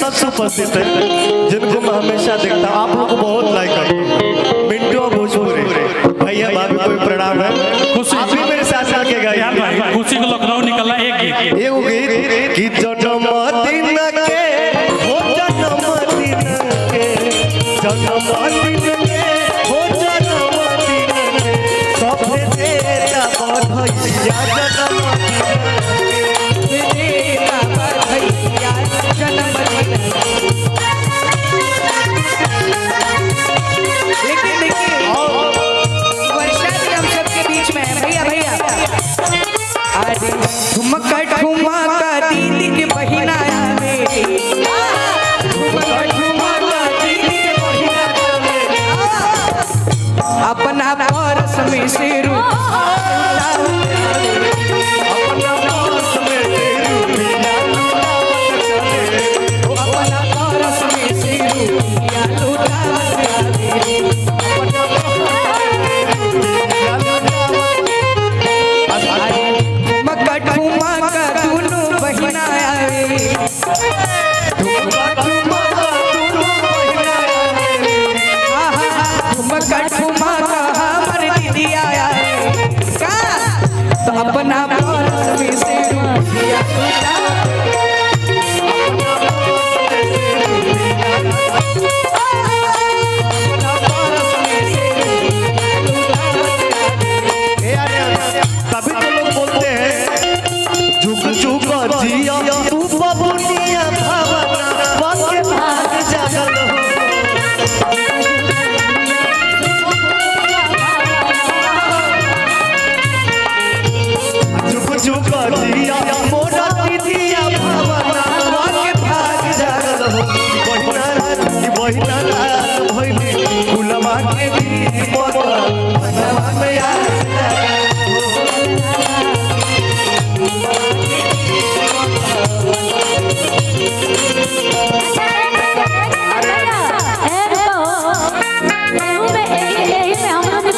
शख्स उपस्थित है जिनको मैं हमेशा देखता हूँ, आप लोगों को बहुत लाइक करता हूँ। मिंटू भोजपुरी भैया भाभी को प्रणाम है। आप भी मेरे साथ साथ के गाइए। खुशी को लखनऊ निकला एक गीत कि जन्मदिन के हो जन्मदिन के जन्मदिन के हो जन्मदिन के सब देता बधाइया जन्मदिन लेकिन देखिए वर्षा भी हम सबके बीच में है। भैया भैया अरे ठुमका ठुमका दीदी के बहिना में ठुमका ठुमका दीदी के बहिना में अपना परस में से अपना परस में से